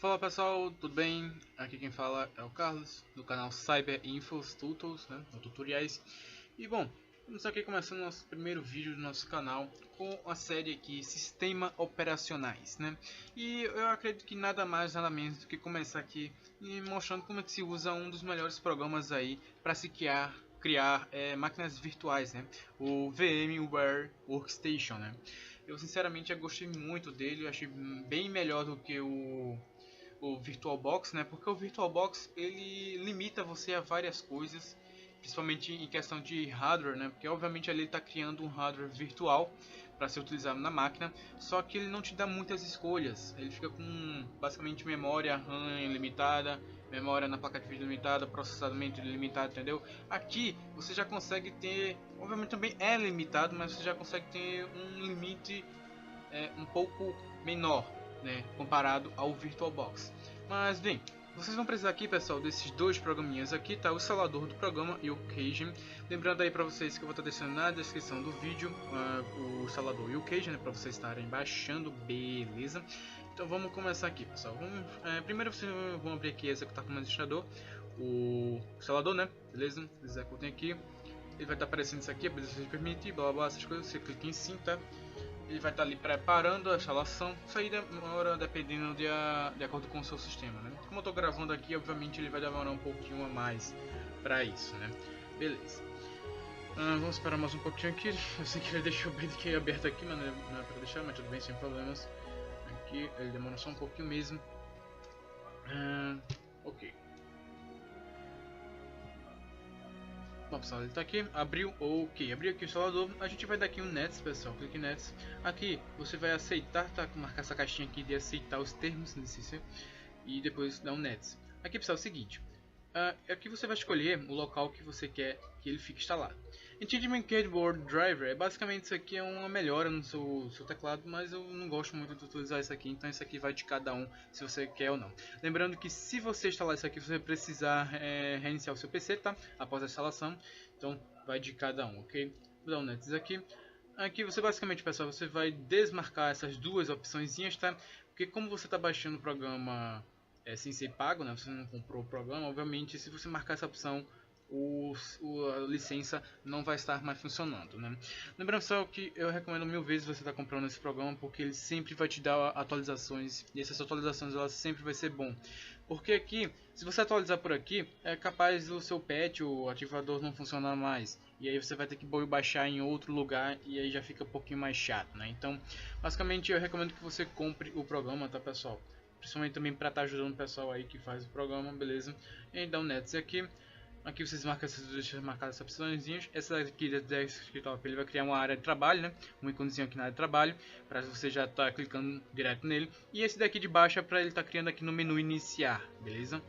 Fala pessoal, tudo bem? Aqui quem fala é o Carlos, do canal Cyber Infos Tutorials, ou tutoriais. E bom, estamos aqui começando nosso primeiro vídeo do nosso canal com a série aqui Sistema Operacionais, E eu acredito que nada mais nada menos do que começar aqui e mostrando como é que se usa um dos melhores programas aí para se criar máquinas virtuais, O VMware Workstation, Eu sinceramente gostei muito dele, eu achei bem melhor do que o VirtualBox, Porque o VirtualBox ele limita você a várias coisas, principalmente em questão de hardware, Porque obviamente ali ele está criando um hardware virtual para ser utilizado na máquina, só que ele não te dá muitas escolhas. Ele fica com basicamente memória RAM ilimitada, memória na placa de vídeo limitada, processamento ilimitado, entendeu? Aqui você já consegue ter, obviamente também é limitado, mas você já consegue ter um limite um pouco menor, comparado ao VirtualBox. Mas bem, vocês vão precisar aqui, pessoal, desses dois programinhas aqui, tá? O instalador do programa e o Occasion. Lembrando aí para vocês que eu vou estar deixando na descrição do vídeo o instalador e o Occasion, para vocês estarem baixando, beleza? Então vamos começar aqui, pessoal. Primeiro vocês vão abrir aqui executar como administrador o instalador, Beleza? Executem aqui. Ele vai estar aparecendo isso aqui, se permitir, blá blá, essas coisas. Você clica em sim, tá? Ele vai estar ali preparando a instalação. Isso aí demora dependendo de acordo com o seu sistema, Como eu estou gravando aqui, obviamente ele vai demorar um pouquinho a mais para isso, Beleza. Vamos esperar mais um pouquinho aqui. Eu sei que ele deixou bem aqui aberto aqui, mas não é para deixar, mas tudo bem, sem problemas. Aqui ele demora só um pouquinho mesmo. Ok. Bom pessoal, ele está aqui, abriu aqui o instalador, a gente vai dar aqui um Nets, pessoal, clique em Nets. Aqui você vai aceitar, tá? Marcar essa caixinha aqui de aceitar os termos de licença e depois dar um Nets. Aqui pessoal, é o seguinte, aqui você vai escolher o local que você quer que ele fique instalado. Entanglement Keyboard Driver, basicamente isso aqui é uma melhora no seu teclado, mas eu não gosto muito de utilizar isso aqui, então isso aqui vai de cada um, se você quer ou não. Lembrando que se você instalar isso aqui, você vai precisar reiniciar o seu PC, tá? Após a instalação, então vai de cada um, ok? Vou dar um Next aqui. Aqui você basicamente, pessoal, você vai desmarcar essas duas opçõezinhas, tá? Porque como você está baixando o programa sem ser pago, Você não comprou o programa, obviamente se você marcar essa opção, a licença não vai estar mais funcionando, Lembrando só que eu recomendo 1000 vezes você estar comprando esse programa, porque ele sempre vai te dar atualizações, e essas atualizações elas sempre vai ser bom, porque aqui, se você atualizar por aqui, é capaz do seu patch, o ativador não funcionar mais, e aí você vai ter que baixar em outro lugar, e aí já fica um pouquinho mais chato, Então, basicamente eu recomendo que você compre o programa, tá pessoal? Principalmente também para estar ajudando o pessoal aí que faz o programa, beleza? E aí dá um Nets aqui. Aqui vocês marcam essas opções. Essa aqui da desktop ele vai criar uma área de trabalho, um íconezinho aqui na área de trabalho, para você já estar clicando direto nele. E esse daqui de baixo é para ele estar criando aqui no menu iniciar, beleza?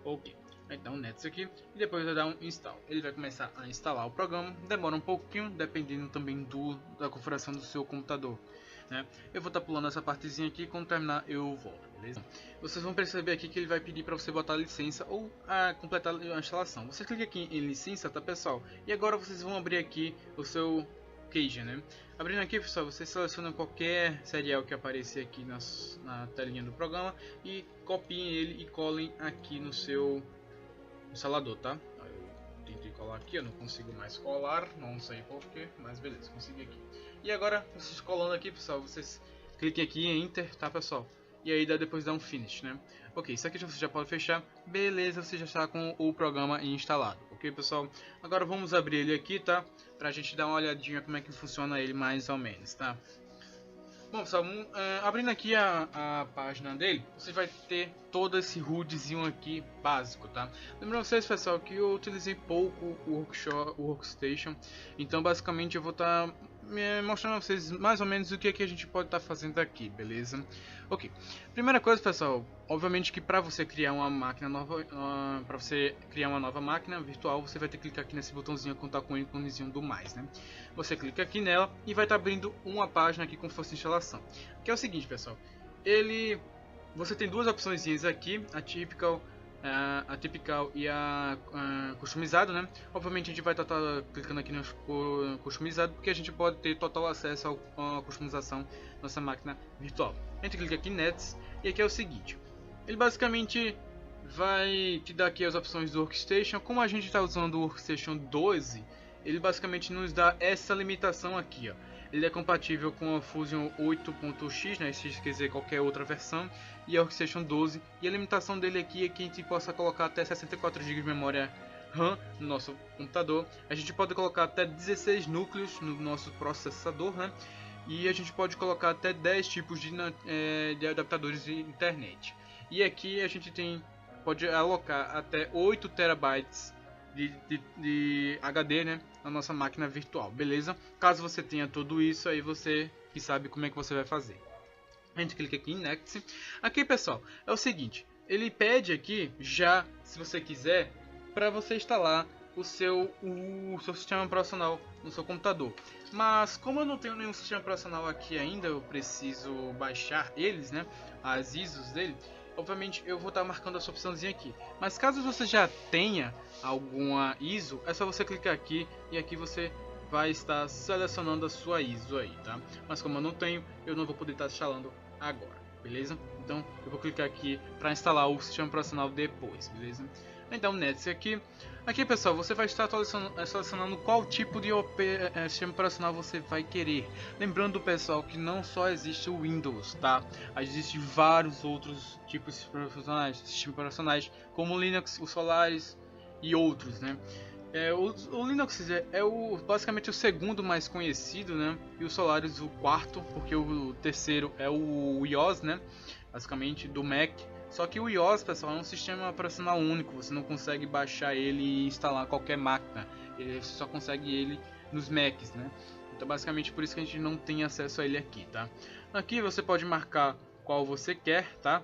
Ok. Então Nets aqui e depois vai dar um install. Ele vai começar a instalar o programa. Demora um pouquinho, dependendo também da configuração do seu computador. Eu vou estar pulando essa partezinha aqui, quando terminar eu volto, beleza? Vocês vão perceber aqui que ele vai pedir para você botar a licença ou completar a instalação. Você clica aqui em licença, tá pessoal? E agora vocês vão abrir aqui o seu Occasion, Abrindo aqui, pessoal, você seleciona qualquer serial que aparecer aqui na telinha do programa e copiem ele e colhem aqui no seu instalador, tá? Eu tentei colar aqui, eu não consigo mais colar, não sei porquê, mas beleza, consegui aqui. E agora, vocês colando aqui, pessoal, vocês cliquem aqui em Enter, tá pessoal? E aí depois dá um Finish, Ok, isso aqui você já pode fechar, beleza, você já está com o programa instalado, ok pessoal? Agora vamos abrir ele aqui, tá? Pra gente dar uma olhadinha como é que funciona ele mais ou menos, tá? Bom pessoal, abrindo aqui a página dele, você vai ter todo esse HUDzinho aqui básico, tá? Lembrando vocês, pessoal, que eu utilizei pouco o Workstation, então basicamente eu vou estar mostrando a vocês mais ou menos o que a gente pode estar fazendo aqui, beleza? Ok, primeira coisa, pessoal, obviamente que para você criar uma máquina nova, uma nova máquina virtual, você vai ter que clicar aqui nesse botãozinho contar com o íconezinho do mais, Você clica aqui nela e vai estar abrindo uma página aqui como se fosse instalação. Que é o seguinte, pessoal, você tem duas opções aqui, a typical e a customizado, Obviamente a gente vai estar clicando aqui no customizado, porque a gente pode ter total acesso à customização da nossa máquina virtual. A gente clica aqui em Nets e aqui é o seguinte, ele basicamente vai te dar aqui as opções do Workstation. Como a gente está usando o Workstation 12, ele basicamente nos dá essa limitação aqui, ó. Ele é compatível com a Fusion 8.x, né, se quer dizer qualquer outra versão, e a Workstation 12. E a limitação dele aqui é que a gente possa colocar até 64 GB de memória RAM no nosso computador. A gente pode colocar até 16 núcleos no nosso processador, né? E a gente pode colocar até 10 tipos de adaptadores de internet. E aqui a gente pode alocar até 8 terabytes de HD, né, na nossa máquina virtual, beleza? Caso você tenha tudo isso, aí você que sabe como é que você vai fazer. A gente clica aqui em Next. Aqui, pessoal, é o seguinte, ele pede aqui já, se você quiser, para você instalar o seu sistema operacional no seu computador. Mas como eu não tenho nenhum sistema operacional aqui ainda, eu preciso baixar eles, né, as ISOs dele. Obviamente eu vou estar marcando essa opçãozinha aqui. Mas caso você já tenha alguma ISO, é só você clicar aqui e aqui você vai estar selecionando a sua ISO aí, tá? Mas como eu não tenho, eu não vou poder estar instalando agora, beleza? Então eu vou clicar aqui para instalar o sistema operacional depois, beleza? Então, Next aqui. Aqui, pessoal, você vai estar selecionando qual tipo de sistema operacional você vai querer. Lembrando, pessoal, que não só existe o Windows, tá? Existem vários outros tipos de sistemas operacionais, como o Linux, o Solaris e outros, né? O Linux basicamente o segundo mais conhecido, né? E o Solaris o quarto, porque o terceiro é o iOS, né? Basicamente do Mac. Só que o iOS, pessoal, é um sistema operacional único, você não consegue baixar ele e instalar em qualquer máquina, você só consegue ele nos Macs, né? Então basicamente por isso que a gente não tem acesso a ele aqui, tá? Aqui você pode marcar qual você quer, tá?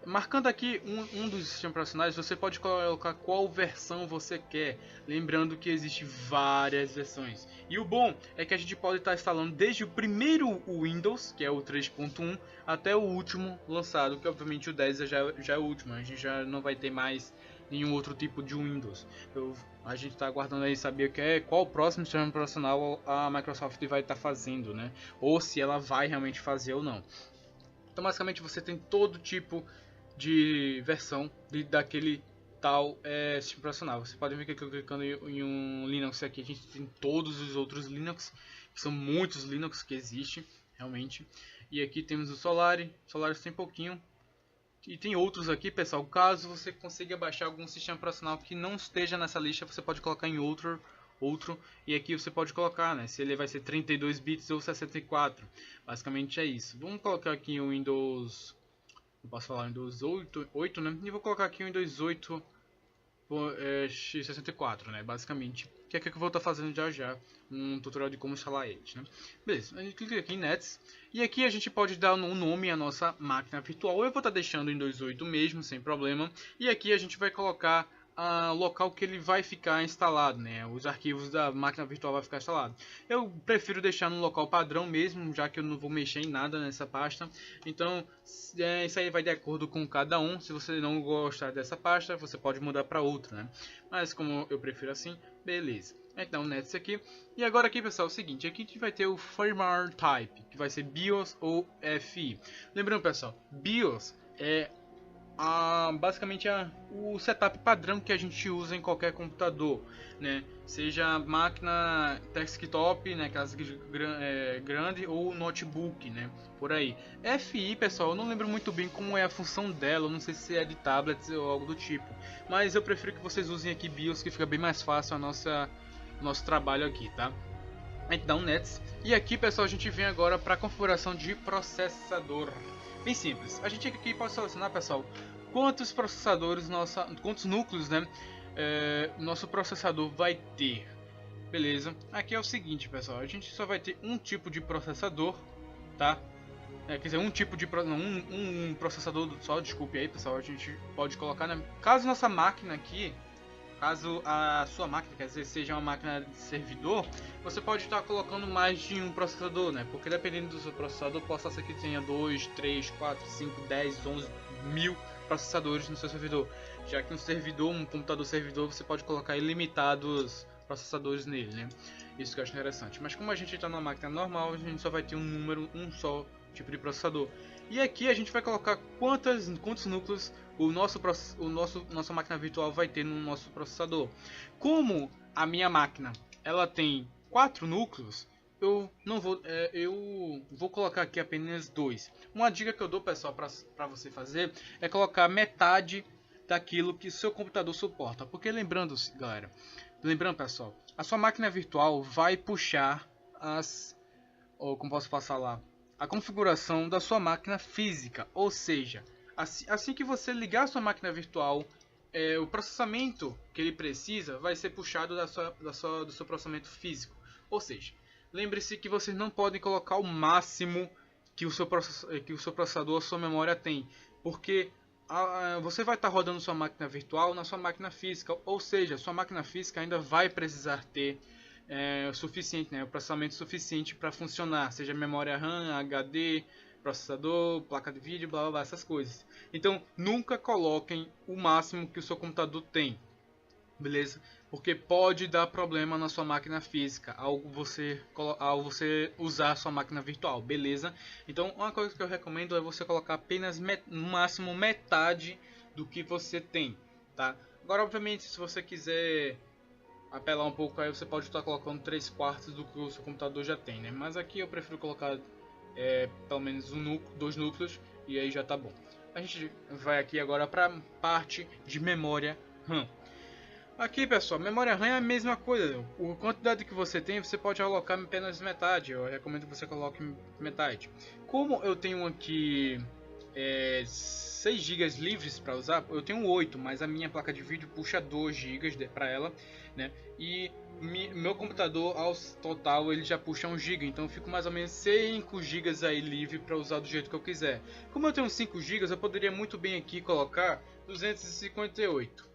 Marcando aqui um dos sistemas operacionais, você pode colocar qual versão você quer. Lembrando que existe várias versões. E o bom é que a gente pode estar instalando desde o primeiro Windows, que é o 3.1, até o último lançado, que obviamente o 10 já é o último. A gente já não vai ter mais nenhum outro tipo de Windows. A gente está aguardando aí saber qual o próximo sistema operacional a Microsoft vai estar fazendo, né? Ou se ela vai realmente fazer ou não. Então basicamente você tem todo tipo de versão daquele tal sistema operacional. Você pode ver que eu clicando em um Linux aqui, a gente tem todos os outros Linux, que são muitos Linux que existem realmente. E aqui temos o Solaris tem pouquinho. E tem outros aqui, pessoal. Caso você consiga baixar algum sistema operacional que não esteja nessa lista, você pode colocar em outro. E aqui você pode colocar, né, se ele vai ser 32 bits ou 64. Basicamente é isso. Vamos colocar aqui o Windows, eu posso falar Windows 8, né? E vou colocar aqui o Windows 8 x64, né? Basicamente, que é o que eu vou estar fazendo já um tutorial de como instalar eles, né? Beleza, a gente clica aqui em Nets e aqui a gente pode dar um nome à nossa máquina virtual. Eu vou estar deixando em 2.8 mesmo, sem problema. E aqui a gente vai colocar o local que ele vai ficar instalado, né? Os arquivos da máquina virtual vai ficar instalado. Eu prefiro deixar no local padrão mesmo, já que eu não vou mexer em nada nessa pasta. Então, isso aí vai de acordo com cada um. Se você não gostar dessa pasta, você pode mudar para outra, né? Mas como eu prefiro assim, beleza. Então, Nets aqui. E agora aqui, pessoal, é o seguinte. Aqui a gente vai ter o Firmware Type, que vai ser BIOS ou FI. Lembrando, pessoal, BIOS é basicamente o setup padrão que a gente usa em qualquer computador, né? Seja máquina desktop, né, aquelas grande, ou notebook, né? Por aí. FI, pessoal, eu não lembro muito bem como é a função dela, eu não sei se é de tablets ou algo do tipo, mas eu prefiro que vocês usem aqui BIOS, que fica bem mais fácil nosso trabalho aqui, tá? Então, Nets. E aqui, pessoal, a gente vem agora para a configuração de processador. Bem simples. A gente aqui pode selecionar, pessoal, quantos processadores, quantos núcleos, né, nosso processador vai ter. Beleza. Aqui é o seguinte, pessoal, a gente só vai ter um tipo de processador, tá? Quer dizer, um tipo de um processador só, desculpe aí, pessoal. A gente pode colocar, né? Caso nossa máquina aqui, caso a sua máquina, quer dizer, seja uma máquina de servidor, você pode estar colocando mais de um processador, né? Porque dependendo do seu processador, possa ser que tenha 2, 3, 4, 5, 10, 11 mil processadores no seu servidor. Já que um computador servidor, você pode colocar ilimitados processadores nele, né? Isso que eu acho interessante. Mas como a gente está numa máquina normal, a gente só vai ter um só tipo de processador. E aqui a gente vai colocar quantos núcleos nossa máquina virtual vai ter no nosso processador. Como a minha máquina ela tem 4 núcleos, eu vou colocar aqui apenas 2. Uma dica que eu dou, pessoal, para você fazer é colocar metade daquilo que seu computador suporta. Porque lembrando, galera, pessoal, a sua máquina virtual vai puxar como posso passar lá, a configuração da sua máquina física. Ou seja, assim que você ligar a sua máquina virtual, o processamento que ele precisa vai ser puxado do seu processamento físico. Ou seja, lembre-se que vocês não podem colocar o máximo que o seu processador, a sua memória tem, porque você vai estar rodando sua máquina virtual na sua máquina física, ou seja, sua máquina física ainda vai precisar ter o suficiente, né, o processamento suficiente para funcionar, seja memória RAM, HD, processador, placa de vídeo, blá blá blá, essas coisas. Então nunca coloquem o máximo que o seu computador tem, beleza? Porque pode dar problema na sua máquina física ao você usar a sua máquina virtual, beleza? Então uma coisa que eu recomendo é você colocar apenas no máximo metade do que você tem, tá? Agora, obviamente, se você quiser apelar um pouco, aí você pode estar colocando 3/4 do que o seu computador já tem, né? Mas aqui eu prefiro colocar pelo menos 2 núcleos e aí já tá bom. A gente vai aqui agora para parte de memória RAM. Aqui, pessoal, memória RAM é a mesma coisa. A quantidade que você tem, você pode alocar apenas metade. Eu recomendo que você coloque metade. Como eu tenho aqui 6 GB livres para usar, eu tenho 8, mas a minha placa de vídeo puxa 2 GB para ela, né? E meu computador, ao total, ele já puxa 1 GB, então eu fico mais ou menos 5 GB aí livre para usar do jeito que eu quiser. Como eu tenho 5 GB, eu poderia muito bem aqui colocar 258.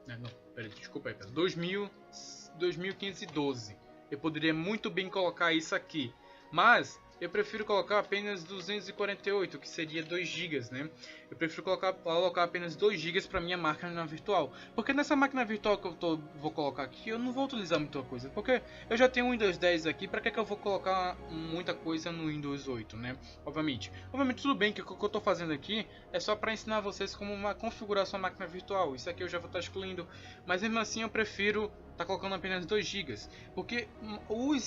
Não, peraí, desculpa aí, 2512. Eu poderia muito bem colocar isso aqui, mas eu prefiro colocar apenas 248, que seria 2 GB, né? Eu prefiro colocar apenas 2 GB para minha máquina virtual. Porque nessa máquina virtual que eu vou colocar aqui, eu não vou utilizar muita coisa. Porque eu já tenho o Windows 10 aqui, para que eu vou colocar muita coisa no Windows 8, né? Obviamente tudo bem que o que eu estou fazendo aqui é só para ensinar vocês como configurar sua máquina virtual. Isso aqui eu já vou estar excluindo. Mas mesmo assim eu prefiro tá colocando apenas 2 GB, porque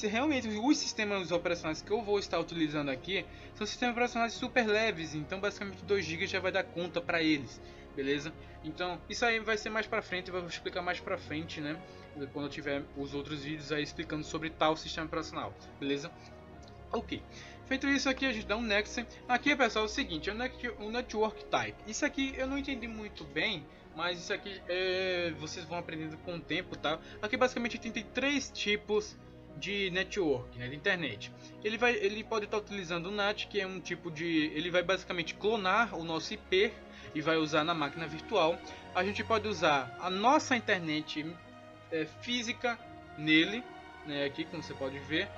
realmente os sistemas operacionais que eu vou estar utilizando aqui são sistemas operacionais super leves, então basicamente 2 GB já vai dar conta para eles, beleza? Então isso aí vai ser mais para frente, eu vou explicar mais para frente, né? Quando eu tiver os outros vídeos aí explicando sobre tal sistema operacional, beleza? Ok. Feito isso aqui, a gente dá um next. Aqui, pessoal, é o seguinte, o network type. Isso aqui eu não entendi muito bem, mas isso aqui vocês vão aprendendo com o tempo, tá? Aqui basicamente tem 3 tipos de network, né, de internet. Ele pode estar utilizando o NAT, que é um tipo de... Ele vai basicamente clonar o nosso IP e vai usar na máquina virtual. A gente pode usar a nossa internet física nele, né, aqui como você pode ver.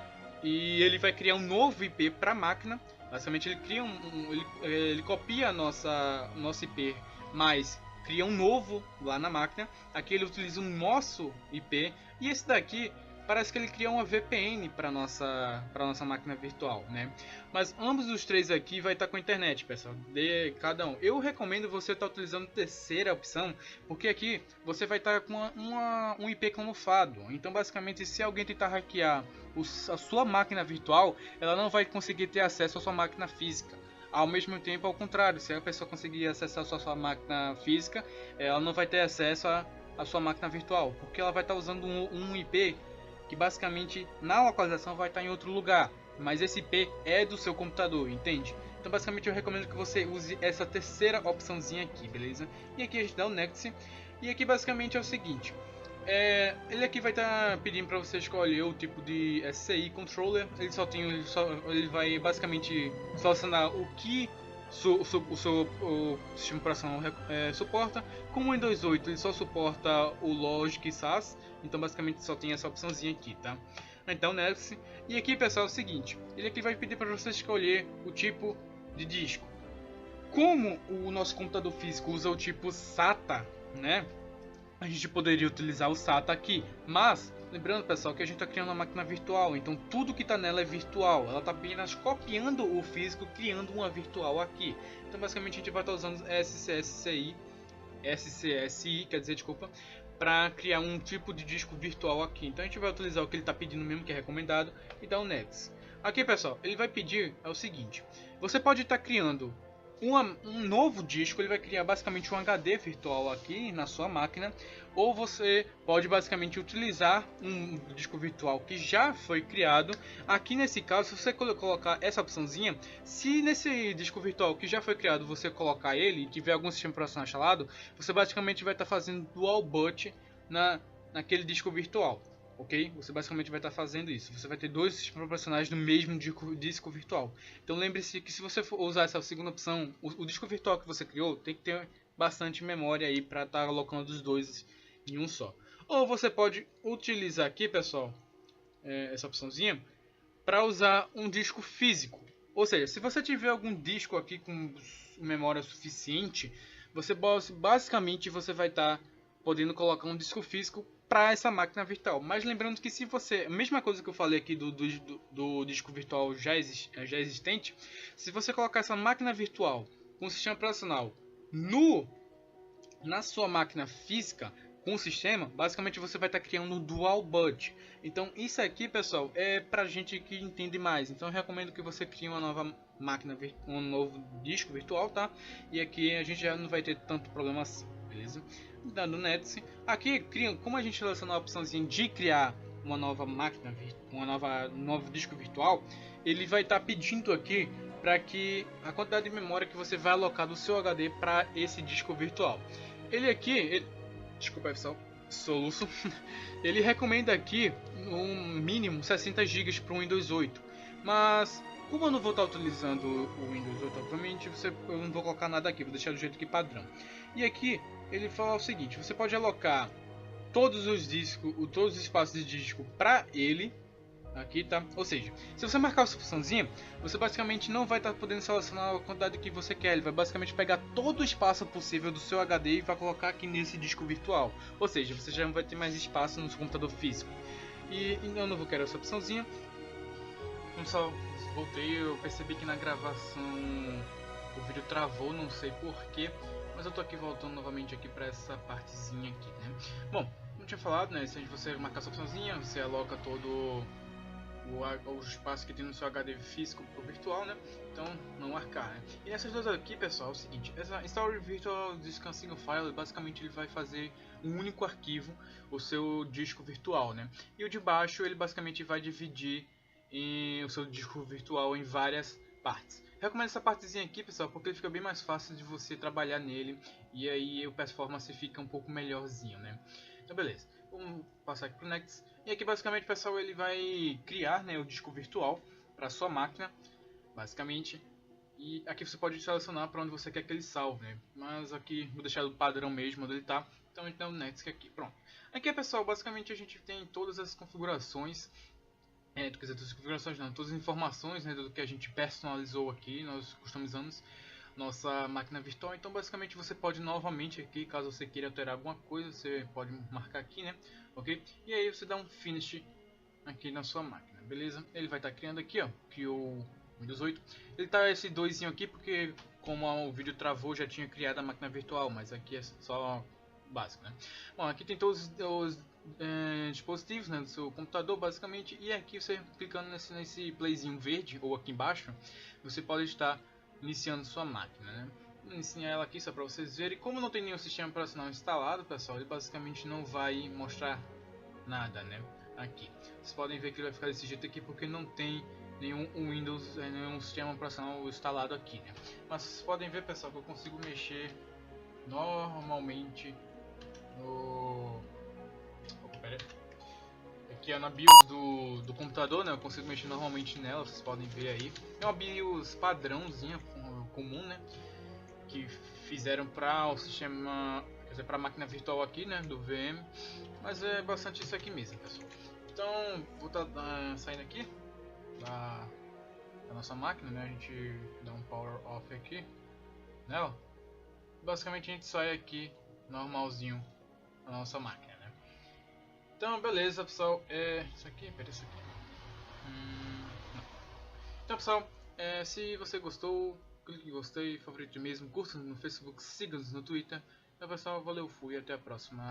E ele vai criar um novo IP para a máquina. Basicamente ele cria ele copia nosso IP, mas cria um novo lá na máquina. Aqui ele utiliza o nosso IP. E esse daqui parece que ele cria uma VPN para nossa máquina virtual, né? Mas ambos os 3 aqui vai estar com internet, pessoal, de cada um. Eu recomendo você estar utilizando a terceira opção, porque aqui você vai estar com um IP camuflado. Então basicamente, se alguém tentar hackear a sua máquina virtual, ela não vai conseguir ter acesso à sua máquina física. Ao mesmo tempo, ao contrário, se a pessoa conseguir acessar a sua máquina física, ela não vai ter acesso à sua máquina virtual, porque ela vai estar usando um IP que basicamente na localização vai estar em outro lugar, mas esse IP é do seu computador, entende? Então basicamente eu recomendo que você use essa terceira opçãozinha aqui, beleza? E aqui a gente dá o next, e aqui basicamente é o seguinte, ele aqui vai estar pedindo para você escolher o tipo de SCI controller. Ele vai basicamente selecionar o que o sistema operacional suporta. Como o Windows 8 ele só suporta o Logic e SAS, então basicamente só tem essa opçãozinha aqui, tá? Então next. E aqui, pessoal, é o seguinte, ele aqui vai pedir para você escolher o tipo de disco. Como o nosso computador físico usa o tipo SATA, né? A gente poderia utilizar o SATA aqui, mas lembrando, pessoal, que a gente está criando uma máquina virtual, então tudo que está nela é virtual. Ela está apenas copiando o físico, criando uma virtual aqui. Então basicamente a gente vai estar usando SCSI SCSI, quer dizer, desculpa, para criar um tipo de disco virtual aqui. Então a gente vai utilizar o que ele está pedindo mesmo, que é recomendado, e dar o Next. Aqui, pessoal, ele vai pedir é o seguinte: você pode estar criando um novo disco, ele vai criar basicamente um HD virtual aqui na sua máquina, ou você pode basicamente utilizar um disco virtual que já foi criado. Aqui nesse caso, se você colocar essa opçãozinha, se nesse disco virtual que já foi criado você colocar ele e tiver algum sistema operacional instalado, você basicamente vai estar fazendo dual boot naquele disco virtual. Ok? Você basicamente vai estar fazendo isso. Você vai ter dois sistemas operacionais no mesmo disco virtual. Então lembre-se que se você for usar essa segunda opção, o disco virtual que você criou tem que ter bastante memória aí para estar alocando os dois em um só. Ou você pode utilizar aqui, pessoal, essa opçãozinha para usar um disco físico. Ou seja, se você tiver algum disco aqui com memória suficiente, você basicamente você vai estar podendo colocar um disco físico para essa máquina virtual. Mas lembrando que se você, a mesma coisa que eu falei aqui do disco virtual já existente, se você colocar essa máquina virtual com o sistema operacional na sua máquina física com o sistema, basicamente você vai estar criando um dual boot. Então isso aqui, pessoal, é pra gente que entende mais. Então eu recomendo que você crie uma nova máquina, um novo disco virtual, tá? E aqui a gente já não vai ter tanto problema assim, beleza? Dando Netsy. Aqui, como a gente selecionou a opçãozinha de criar uma nova máquina, um novo disco virtual, ele vai estar pedindo aqui para que a quantidade de memória que você vai alocar do seu HD para esse disco virtual. Ele aqui, desculpa pessoal, soluço. Ele recomenda aqui um mínimo 60 GB para o Windows 8, mas como eu não vou estar utilizando o Windows 8 atualmente, eu não vou colocar nada aqui, vou deixar do jeito que padrão. E aqui ele fala o seguinte: você pode alocar todos os espaços de disco para ele. Aqui, tá? Ou seja, se você marcar essa opçãozinha, você basicamente não vai estar podendo selecionar a quantidade que você quer. Ele vai basicamente pegar todo o espaço possível do seu HD e vai colocar aqui nesse disco virtual. Ou seja, você já não vai ter mais espaço no seu computador físico. E eu não vou querer essa opçãozinha. Pessoal, voltei, eu percebi que na gravação o vídeo travou, não sei porquê. Mas eu tô aqui voltando novamente aqui para essa partezinha aqui, né? Bom, como tinha falado, né? Se você marcar essa opçãozinha, você aloca todo o espaço que tem no seu HD físico pro virtual, né? Então não marcar, né? E nessas duas aqui, pessoal, é o seguinte: essa Install Virtual Disk Single File, basicamente ele vai fazer um único arquivo, o seu disco virtual, né? E o de baixo ele basicamente vai dividir o seu disco virtual em várias partes. Recomendo essa partezinha aqui, pessoal, porque ele fica bem mais fácil de você trabalhar nele e aí o performance fica um pouco melhorzinho, né? Então beleza, vamos passar aqui pro Next. E aqui basicamente, pessoal, ele vai criar, né, o disco virtual para sua máquina, basicamente. E aqui você pode selecionar para onde você quer que ele salve, né? Mas aqui vou deixar o padrão mesmo onde ele está. Então a gente tem o Next aqui, pronto. Aqui, pessoal, basicamente a gente tem todas as configurações. Quer dizer, todas as configurações não, todas as informações, né, do que a gente personalizou aqui, nós customizamos nossa máquina virtual. Então basicamente você pode novamente aqui, caso você queira alterar alguma coisa, você pode marcar aqui, né? Ok? E aí você dá um finish aqui na sua máquina, beleza? Ele vai estar criando aqui, ó, que o Windows 8. Ele tá esse 2 aqui porque como o vídeo travou já tinha criado a máquina virtual, mas aqui é só básico, né? Bom, aqui tem todos os dispositivos, né, do seu computador basicamente, e aqui você clicando nesse playzinho verde ou aqui embaixo, você pode estar iniciando sua máquina, né? Vou iniciar ela aqui só para vocês verem. Como não tem nenhum sistema operacional instalado, pessoal, ele basicamente não vai mostrar nada, né? Aqui vocês podem ver que ele vai ficar desse jeito aqui porque não tem nenhum Windows, nenhum sistema operacional instalado aqui, né? Mas vocês podem ver, pessoal, que eu consigo mexer normalmente no... Opa, pera aí. Aqui é na BIOS do computador, né? Eu consigo mexer normalmente nela, vocês podem ver aí. É uma BIOS padrãozinha, comum, né? Que fizeram para o sistema, quer dizer, para a máquina virtual aqui, né? Do VM. Mas é bastante isso aqui mesmo, pessoal. Então, vou estar saindo aqui da nossa máquina, né? A gente dá um power off aqui nela. Basicamente a gente sai aqui normalzinho da nossa máquina, né? Então, beleza, pessoal. Isso aqui, pera isso aqui. Não. Então, pessoal, se você gostou, clique em gostei, favorito mesmo, curta no Facebook, siga-nos no Twitter Então pessoal, valeu, fui, até a próxima.